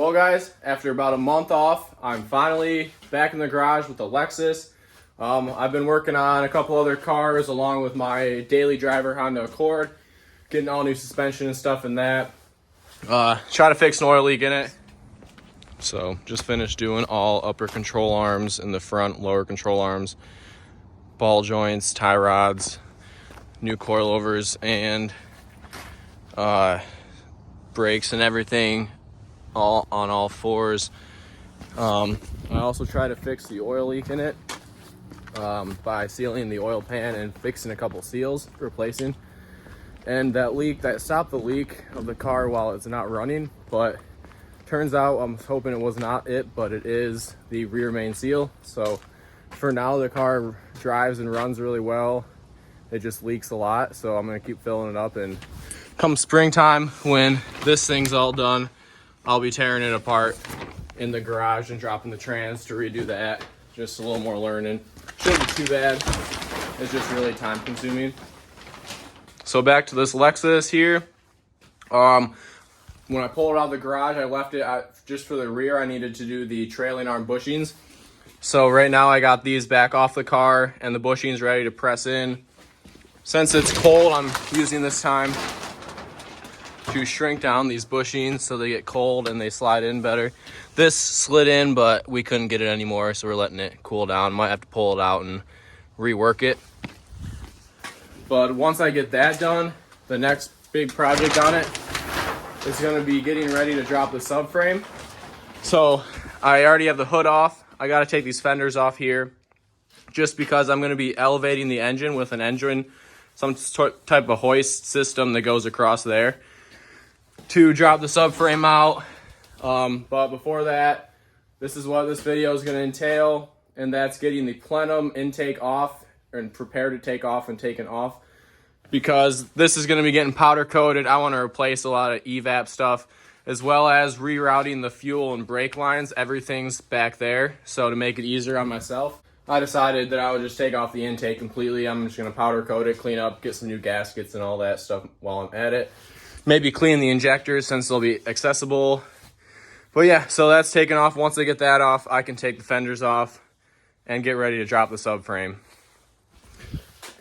Well guys, after about a month off, I'm finally back in the garage with the Lexus. I've been working on a couple other cars along with my daily driver Honda Accord, getting all new suspension and stuff in that. Try to fix an oil leak in it. So just finished doing all upper control arms in the front, lower control arms, ball joints, tie rods, new coilovers, and brakes and everything, all on all fours. I also try to fix the oil leak in it by sealing the oil pan and fixing a couple seals, replacing. And that stopped the leak of the car while it's not running, but turns out I'm hoping it was not it, but it is the rear main seal. So for now the car drives and runs really well. It just leaks a lot, so I'm gonna keep filling it up, and come springtime when this thing's all done, I'll be tearing it apart in the garage and dropping the trans to redo that. Just a little more learning. Shouldn't be too bad. It's just really time consuming. So back to this Lexus here. When I pulled it out of the garage, I left it just for the rear. I needed to do the trailing arm bushings. So right now I got these back off the car and the bushings ready to press in. Since it's cold, I'm using this time to shrink down these bushings so they get cold and they slide in better. This slid in, but we couldn't get it anymore, so we're letting it cool down. Might have to pull it out and rework it. But once I get that done, the next big project on it is going to be getting ready to drop the subframe. So I already have the hood off. I got to take these fenders off here just because I'm going to be elevating the engine with an engine, some type of hoist system that goes across there to drop the subframe out. But before that, this is what this video is going to entail, and that's getting the plenum intake off and prepared to take off and taken off, because this is going to be getting powder coated. I want to replace a lot of evap stuff, as well as rerouting the fuel and brake lines. Everything's back there, so to make it easier on myself, I decided that I would just take off the intake completely. I'm just going to powder coat it, clean up, get some new gaskets and all that stuff while I'm at it. Maybe clean the injectors since they'll be accessible. But yeah, so that's taken off. Once I get that off, I can take the fenders off and get ready to drop the subframe.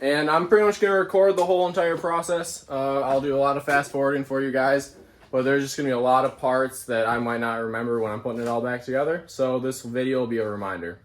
And I'm pretty much going to record the whole entire process. I'll do a lot of fast forwarding for you guys, but there's just going to be a lot of parts that I might not remember when I'm putting it all back together. So this video will be a reminder.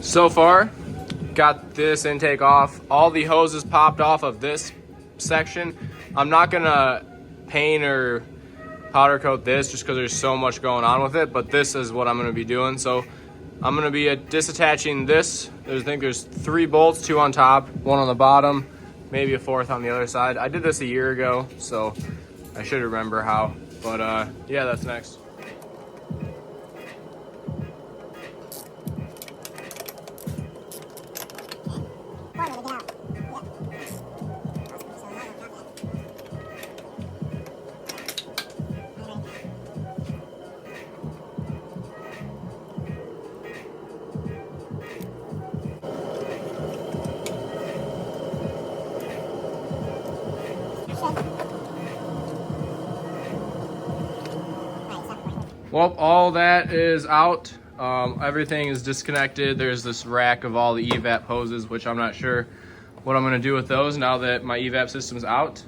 So far, got this intake off. All the hoses popped off of this section. I'm not gonna paint or powder coat this just because there's so much going on with it, but this is what I'm gonna be doing. So I'm gonna be disattaching this. I think there's 3 bolts, 2 on top, 1 on the bottom, maybe a 4th on the other side. I did this a year ago, so I should remember how, but yeah, that's next. Well, all that is out. Everything is disconnected. There's this rack of all the evap hoses, which I'm not sure what I'm gonna do with those now that my evap system's out.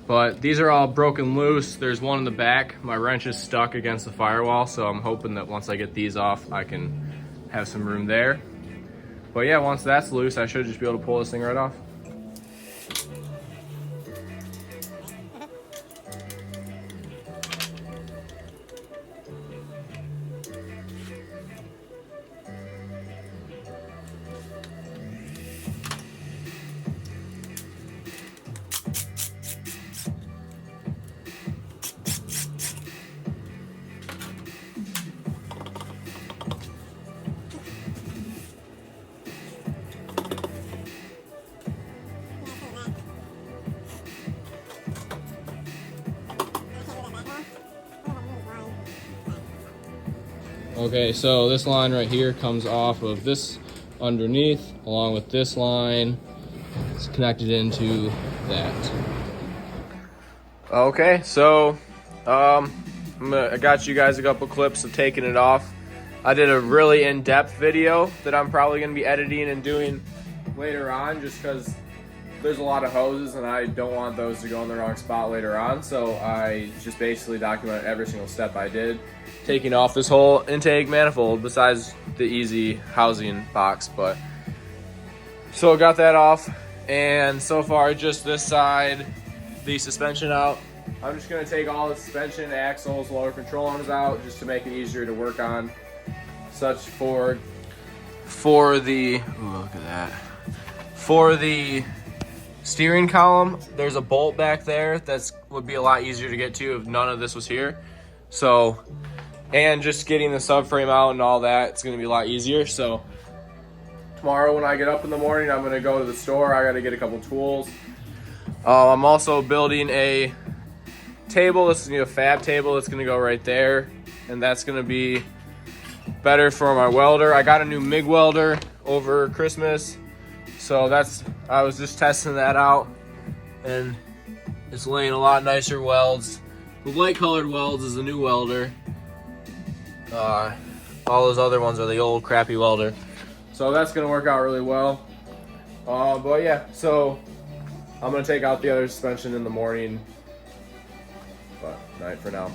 But these are all broken loose. There's one in the back. My wrench is stuck against the firewall, so I'm hoping that once I get these off, I can have some room there. But yeah, once that's loose, I should just be able to pull this thing right off. Okay, so this line right here comes off of this underneath, along with this line. It's connected into that. Okay, so I got you guys a couple clips of taking it off. I did a really in-depth video that I'm probably going to be editing and doing later on, just because there's a lot of hoses and I don't want those to go in the wrong spot later on. So I just basically documented every single step I did, taking off this whole intake manifold besides the easy housing box. But so I got that off, and so far just this side, the suspension out. I'm just gonna take all the suspension, axles, lower control arms out just to make it easier to work on. Such for the, ooh, look at that. For the steering column, there's a bolt back there that's would be a lot easier to get to if none of this was here. So, and just getting the subframe out and all that, it's gonna be a lot easier. So tomorrow when I get up in the morning, I'm gonna go to the store. I gotta get a couple tools. I'm also building a table. This is gonna be a fab table that's gonna go right there, and that's gonna be better for my welder. I got a new MIG welder over Christmas, so I was just testing that out, and it's laying a lot nicer welds. The light colored welds is the new welder. All those other ones are the old crappy welder. So that's gonna work out really well. But yeah, so I'm gonna take out the other suspension in the morning, but night for now.